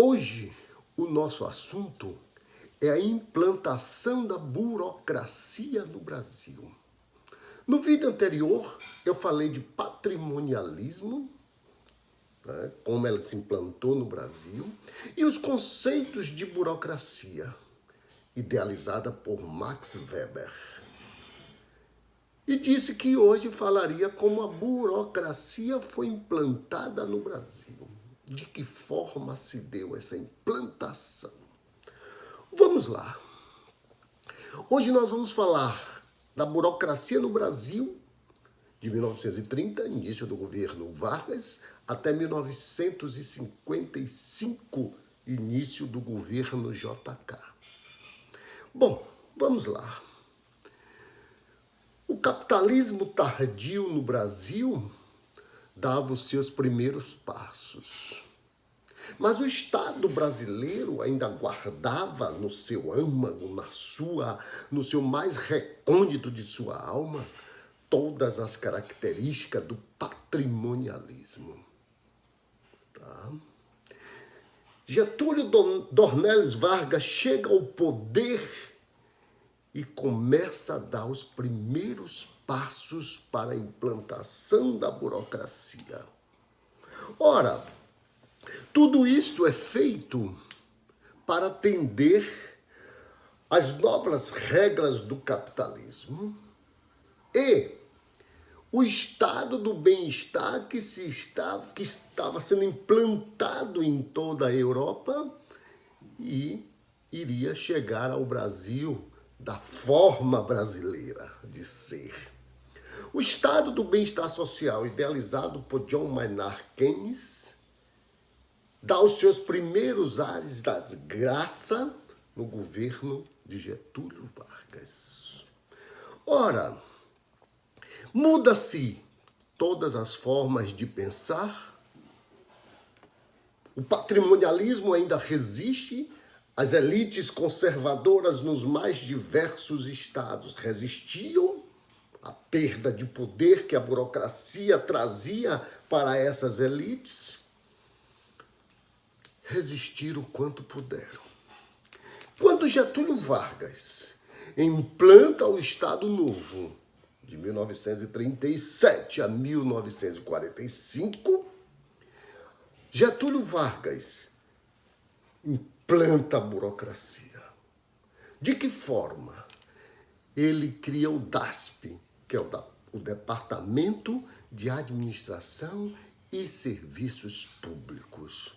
Hoje, o nosso assunto é a implantação da burocracia no Brasil. No vídeo anterior, eu falei de patrimonialismo, né, como ela se implantou no Brasil, e os conceitos de burocracia, idealizada por Max Weber. E disse que hoje falaria como a burocracia foi implantada no Brasil. De que forma se deu essa implantação? Vamos lá. Hoje nós vamos falar da burocracia no Brasil, de 1930, início do governo Vargas, até 1955, início do governo JK. Bom, vamos lá. O capitalismo tardio no Brasil dava os seus primeiros passos. Mas o Estado brasileiro ainda guardava no seu âmago, no seu mais recôndito de sua alma, todas as características do patrimonialismo. Tá? Getúlio Dornelles Vargas chega ao poder e começa a dar os primeiros passos para a implantação da burocracia. Ora, tudo isto é feito para atender às novas regras do capitalismo e o estado do bem-estar que estava sendo implantado em toda a Europa e iria chegar ao Brasil da forma brasileira de ser. O estado do bem-estar social, idealizado por John Maynard Keynes, dá os seus primeiros ares da desgraça no governo de Getúlio Vargas. Ora, muda-se todas as formas de pensar, o patrimonialismo ainda resiste, as elites conservadoras nos mais diversos estados resistiam à perda de poder que a burocracia trazia para essas elites. Resistiram quanto puderam. Quando Getúlio Vargas implanta o Estado Novo, de 1937 a 1945, Getúlio Vargas implanta a burocracia. De que forma? Ele cria o DASP, que é o Departamento de Administração e Serviços Públicos.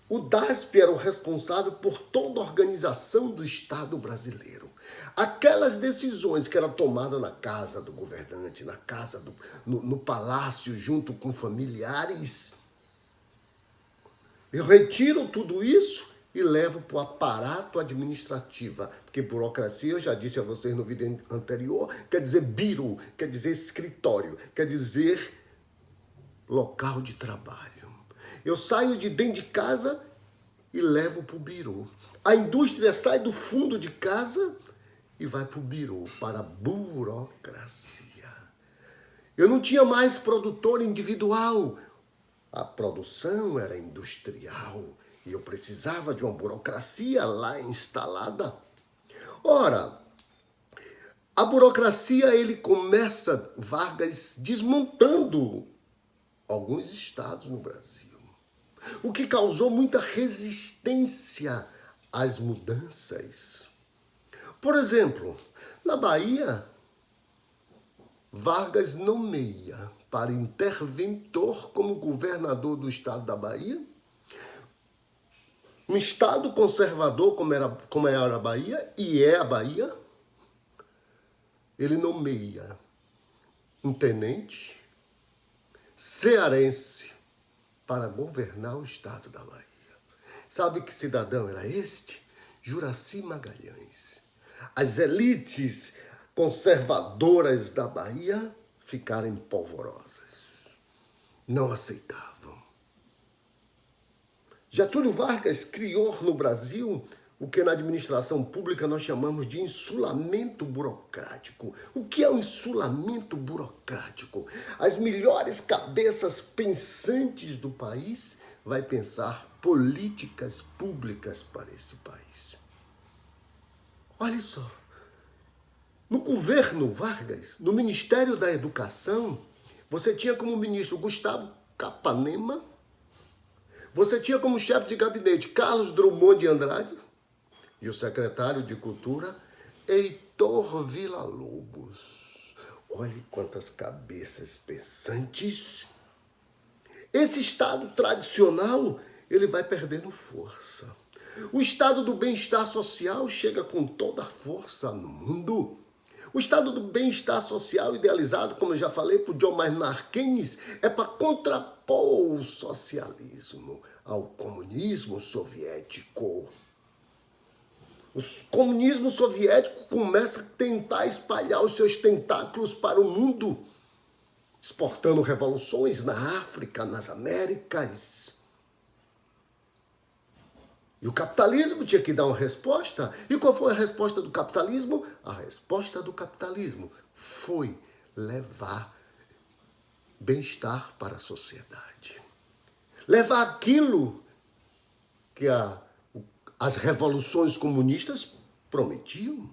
O DASP era o responsável por toda a organização do Estado brasileiro. Aquelas decisões que eram tomadas na casa do governante, no palácio, junto com familiares, eu retiro tudo isso e levo para o aparato administrativo, porque burocracia, eu já disse a vocês no vídeo anterior, quer dizer biro, quer dizer escritório, quer dizer local de trabalho. Eu saio de dentro de casa e levo para o birô. A indústria sai do fundo de casa e vai para o birô, para a burocracia. Eu não tinha mais produtor individual. A produção era industrial e eu precisava de uma burocracia lá instalada. Ora, a burocracia, ele começa, Vargas, desmontando alguns estados no Brasil, o que causou muita resistência às mudanças. Por exemplo, na Bahia, Vargas nomeia para interventor como governador do estado da Bahia, um estado conservador como era a Bahia, e é a Bahia. Ele nomeia um tenente cearense para governar o estado da Bahia. Sabe que cidadão era este? Juraci Magalhães. As elites conservadoras da Bahia ficaram polvorosas. Não aceitavam. Getúlio Vargas criou no Brasil o que na administração pública nós chamamos de insulamento burocrático. O que é o insulamento burocrático? As melhores cabeças pensantes do país vai pensar políticas públicas para esse país. Olha só, no governo Vargas, no Ministério da Educação, você tinha como ministro Gustavo Capanema, você tinha como chefe de gabinete Carlos Drummond de Andrade e o secretário de Cultura, Heitor Villa-Lobos. Olhe quantas cabeças pensantes. Esse Estado tradicional, ele vai perdendo força. O Estado do bem-estar social chega com toda a força no mundo. O Estado do bem-estar social idealizado, como eu já falei, por John Maynard Keynes, é para contrapor o socialismo ao comunismo soviético. O comunismo soviético começa a tentar espalhar os seus tentáculos para o mundo, exportando revoluções na África, nas Américas. E o capitalismo tinha que dar uma resposta. E qual foi a resposta do capitalismo? A resposta do capitalismo foi levar bem-estar para a sociedade. Levar aquilo que as revoluções comunistas prometiam.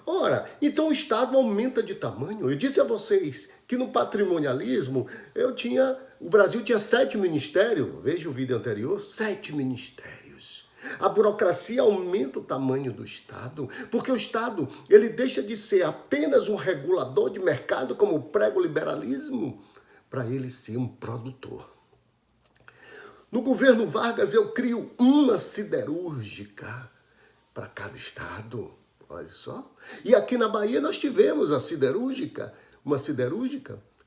Ora, então o Estado aumenta de tamanho. Eu disse a vocês que no patrimonialismo o Brasil tinha 7 ministérios, veja o vídeo anterior, 7 ministérios. A burocracia aumenta o tamanho do Estado, porque o Estado ele deixa de ser apenas um regulador de mercado, como prega o liberalismo, para ele ser um produtor. No governo Vargas eu crio uma siderúrgica para cada estado. Olha só. E aqui na Bahia nós tivemos uma siderúrgica,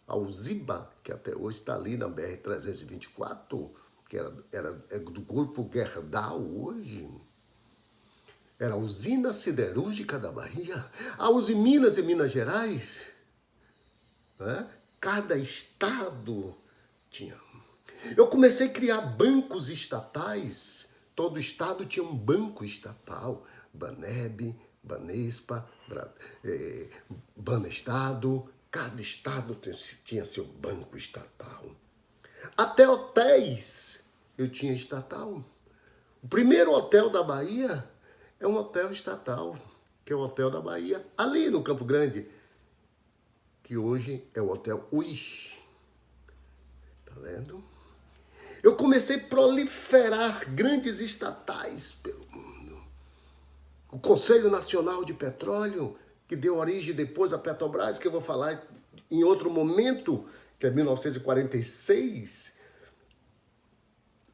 a Uziba, que até hoje está ali na BR-324, que era do grupo Gerdau hoje. Era a usina siderúrgica da Bahia. A Usiminas em Minas Gerais. Né? Cada estado tinha. Eu comecei a criar bancos estatais. Todo estado tinha um banco estatal. Baneb, Banespa, Banestado. Cada estado tinha seu banco estatal. Até hotéis eu tinha estatal. O primeiro hotel da Bahia é um hotel estatal, que é o Hotel da Bahia, ali no Campo Grande, que hoje é o Hotel Wish. Tá vendo? Eu comecei a proliferar grandes estatais pelo mundo. O Conselho Nacional de Petróleo, que deu origem depois à Petrobras, que eu vou falar em outro momento, que é 1946,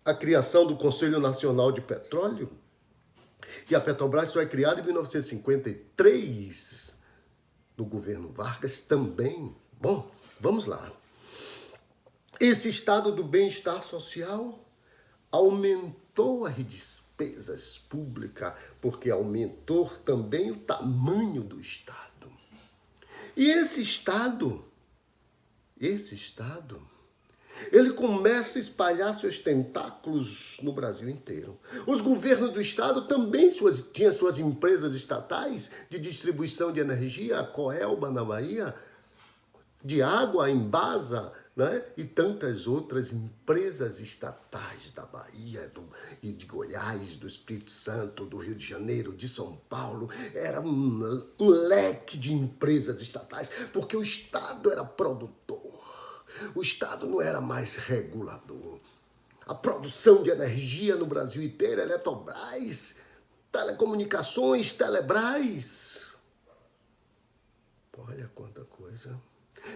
a criação do Conselho Nacional de Petróleo. E a Petrobras só é criada em 1953, no governo Vargas também. Bom, vamos lá. Esse estado do bem-estar social aumentou as despesas públicas, porque aumentou também o tamanho do Estado. E esse Estado, ele começa a espalhar seus tentáculos no Brasil inteiro. Os governos do Estado também tinham suas empresas estatais de distribuição de energia, a Coelba na Bahia, de água, a Embasa, né? E tantas outras empresas estatais da Bahia e de Goiás, do Espírito Santo, do Rio de Janeiro, de São Paulo. Era um leque de empresas estatais, porque o Estado era produtor. O Estado não era mais regulador. A produção de energia no Brasil inteiro, Eletrobras, telecomunicações, Telebrás. Olha quanta coisa.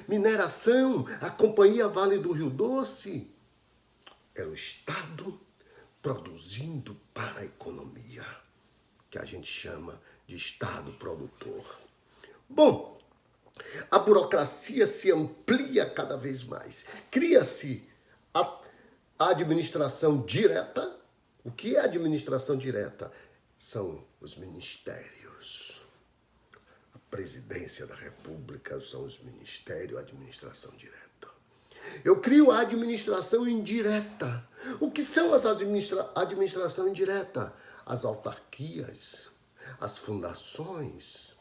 Mineração, a Companhia Vale do Rio Doce. Era o Estado produzindo para a economia, que a gente chama de Estado produtor. Bom, a burocracia se amplia cada vez mais. Cria-se a administração direta. O que é administração direta? São os ministérios. A presidência da República são os ministérios, a administração direta. Eu crio a administração indireta. O que são as administração indireta? As autarquias, as fundações.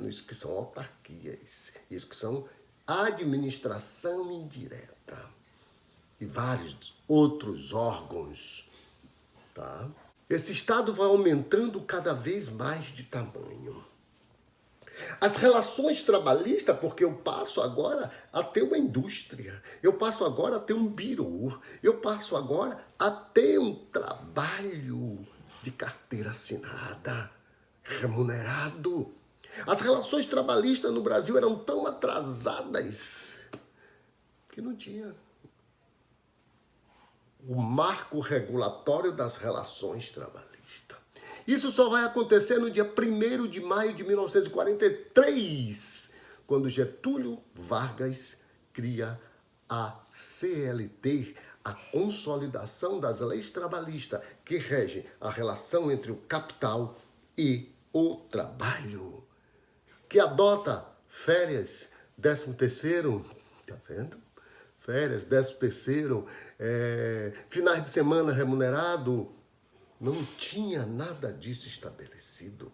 Isso que são autarquias, isso que são administração indireta. e vários outros órgãos, tá? Esse Estado vai aumentando cada vez mais de tamanho. As relações trabalhistas, porque eu passo agora a ter uma indústria, eu passo agora a ter um birô, eu passo agora a ter um trabalho de carteira assinada, remunerado. As relações trabalhistas no Brasil eram tão atrasadas que não tinha o marco regulatório das relações trabalhistas. Isso só vai acontecer no dia 1º de maio de 1943, quando Getúlio Vargas cria a CLT, a Consolidação das Leis Trabalhistas, que regem a relação entre o capital e o trabalho, que adota férias, 13º, tá vendo? Férias, 13º, finais de semana remunerado. Não tinha nada disso estabelecido.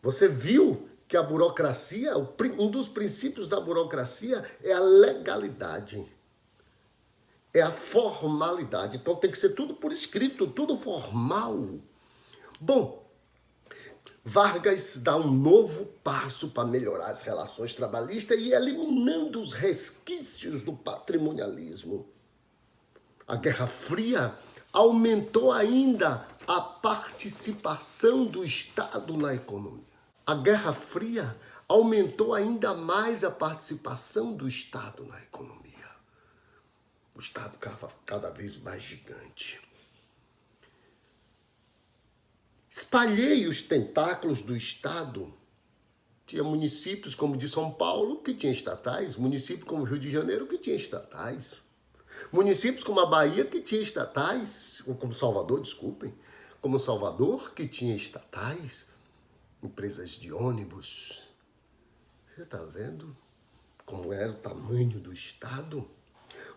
Você viu que a burocracia, um dos princípios da burocracia é a legalidade, é a formalidade. Então tem que ser tudo por escrito, tudo formal. Bom, Vargas dá um novo passo para melhorar as relações trabalhistas e eliminando os resquícios do patrimonialismo. A Guerra Fria aumentou ainda a participação do Estado na economia. A Guerra Fria aumentou ainda mais a participação do Estado na economia. O Estado ficava cada vez mais gigante. Espalhei os tentáculos do Estado. Tinha municípios como o de São Paulo que tinham estatais, municípios como o Rio de Janeiro que tinham estatais. Municípios como a Bahia que tinha estatais, ou como Salvador, desculpem, como Salvador que tinha estatais, empresas de ônibus. Você está vendo como era o tamanho do Estado?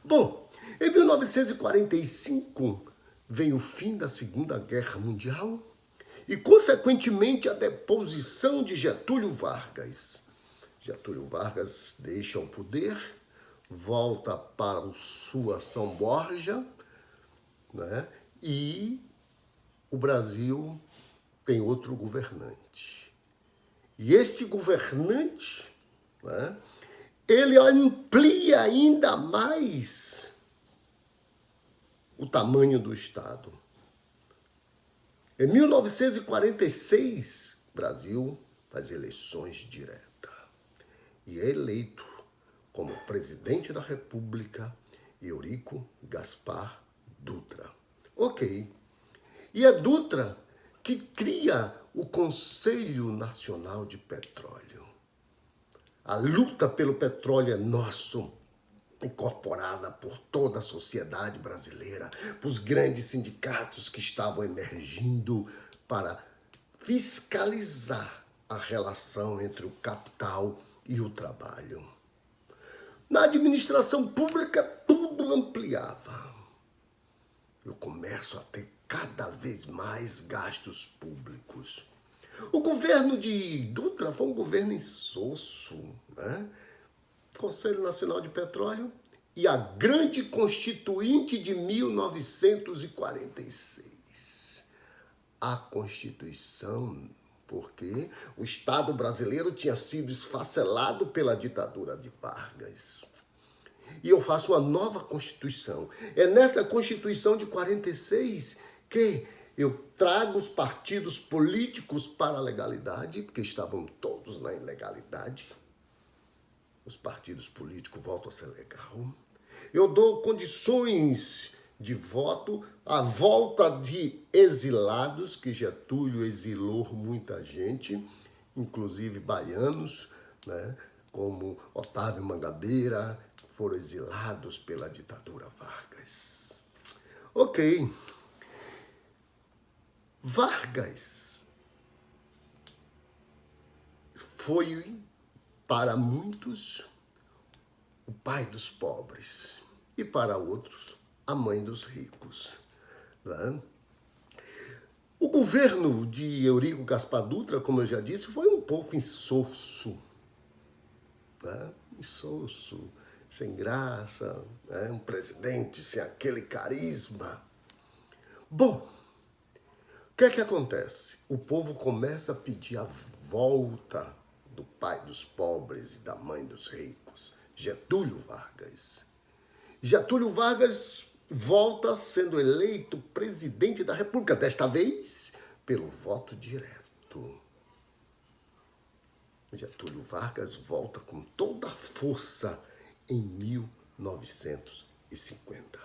Bom, em 1945 veio o fim da Segunda Guerra Mundial e, consequentemente, a deposição de Getúlio Vargas. Getúlio Vargas deixa o poder, volta para sua São Borja, né? E o Brasil tem outro governante. E este governante, né, ele amplia ainda mais o tamanho do Estado. Em 1946, o Brasil faz eleições diretas e é eleito como presidente da República Eurico Gaspar Dutra. Ok. E é Dutra que cria o Conselho Nacional de Petróleo. A luta pelo petróleo é nosso, incorporada por toda a sociedade brasileira, por os grandes sindicatos que estavam emergindo para fiscalizar a relação entre o capital e o trabalho. Na administração pública, tudo ampliava. Eu começo a ter cada vez mais gastos públicos. O governo de Dutra foi um governo insosso, né? Conselho Nacional de Petróleo e a Grande Constituinte de 1946. A Constituição, porque o Estado brasileiro tinha sido esfacelado pela ditadura de Vargas. E eu faço uma nova Constituição. É nessa Constituição de 46 que eu trago os partidos políticos para a legalidade, porque estavam todos na ilegalidade. Os partidos políticos voltam a ser legal. Eu dou condições de voto à volta de exilados, que Getúlio exilou muita gente, inclusive baianos, né, como Otávio Mangabeira, foram exilados pela ditadura Vargas. Ok. Vargas foi, para muitos, o pai dos pobres e, para outros, a mãe dos ricos. Né? O governo de Eurico Gaspar Dutra, como eu já disse, foi um pouco insosso. Né? Insosso. sem graça, né? Um presidente sem aquele carisma. Bom, o que é que acontece? O povo começa a pedir a volta do pai dos pobres e da mãe dos ricos, Getúlio Vargas. Getúlio Vargas volta sendo eleito presidente da República, desta vez pelo voto direto. Getúlio Vargas volta com toda a força em 1950.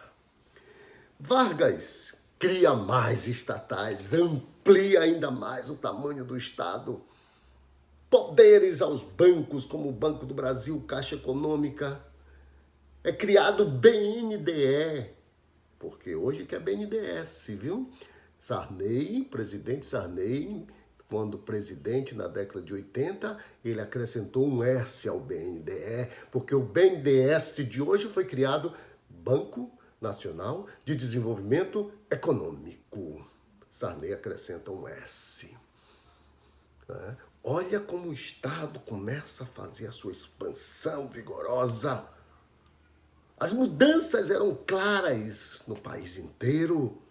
Vargas cria mais estatais, amplia ainda mais o tamanho do Estado, poderes aos bancos, como o Banco do Brasil, Caixa Econômica. É criado o BNDE, porque hoje que é BNDES, viu? Sarney, presidente Sarney, quando presidente na década de 80, ele acrescentou um S ao BNDE, porque o BNDES de hoje foi criado Banco Nacional de Desenvolvimento Econômico. Sarney acrescenta um S. Olha como o Estado começa a fazer a sua expansão vigorosa. As mudanças eram claras no país inteiro.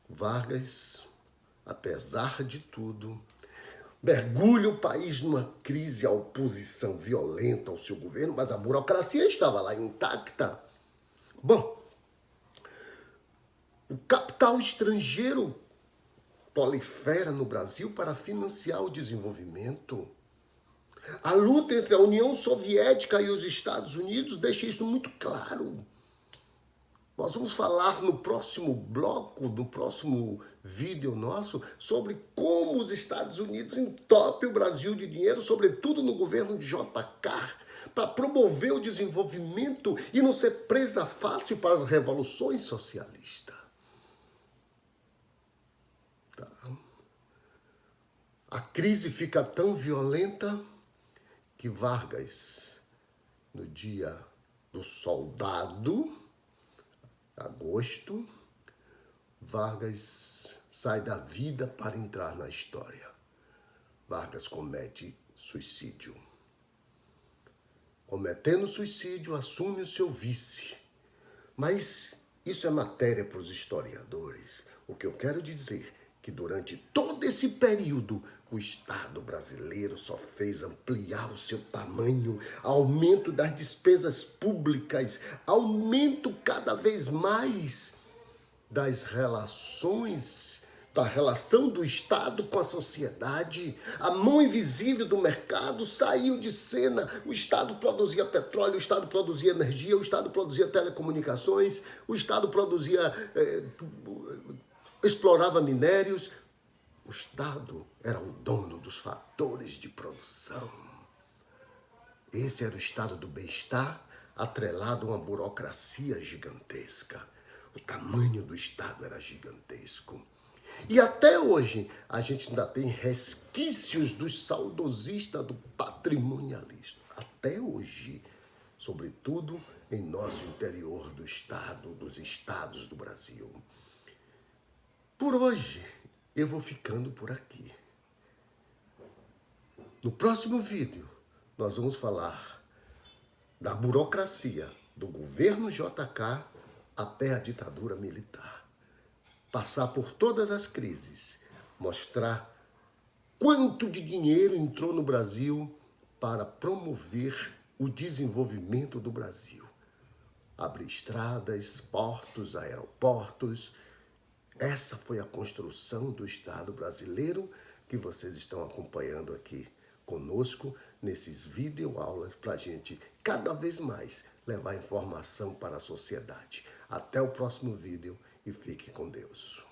Vargas, apesar de tudo, mergulha o país numa crise, a oposição violenta ao seu governo, mas a burocracia estava lá intacta. Bom, o capital estrangeiro prolifera no Brasil para financiar o desenvolvimento. A luta entre a União Soviética e os Estados Unidos deixa isso muito claro. Nós vamos falar no próximo bloco, no próximo vídeo nosso, sobre como os Estados Unidos entopem o Brasil de dinheiro, sobretudo no governo de JK, para promover o desenvolvimento e não ser presa fácil para as revoluções socialistas. Tá. A crise fica tão violenta que Vargas, no dia do soldado, agosto, Vargas sai da vida para entrar na história. Vargas comete suicídio. Cometendo suicídio, assume o seu vice. Mas isso é matéria para os historiadores. O que eu quero dizer é que durante todo esse período, o Estado brasileiro só fez ampliar o seu tamanho, aumento das despesas públicas, aumento cada vez mais das relações, da relação do Estado com a sociedade. A mão invisível do mercado saiu de cena. O Estado produzia petróleo, o Estado produzia energia, o Estado produzia telecomunicações, o Estado explorava minérios. O Estado era o dono dos fatores de produção. Esse era o estado do bem-estar, atrelado a uma burocracia gigantesca. O tamanho do Estado era gigantesco. E até hoje, a gente ainda tem resquícios dos saudosistas, do patrimonialista. Até hoje, sobretudo em nosso interior do Estado, dos estados do Brasil. Por hoje, eu vou ficando por aqui. No próximo vídeo, nós vamos falar da burocracia do governo JK até a ditadura militar. Passar por todas as crises, mostrar quanto de dinheiro entrou no Brasil para promover o desenvolvimento do Brasil. Abrir estradas, portos, aeroportos. Essa foi a construção do Estado brasileiro que vocês estão acompanhando aqui conosco nesses videoaulas para a gente cada vez mais levar informação para a sociedade. Até o próximo vídeo e fique com Deus.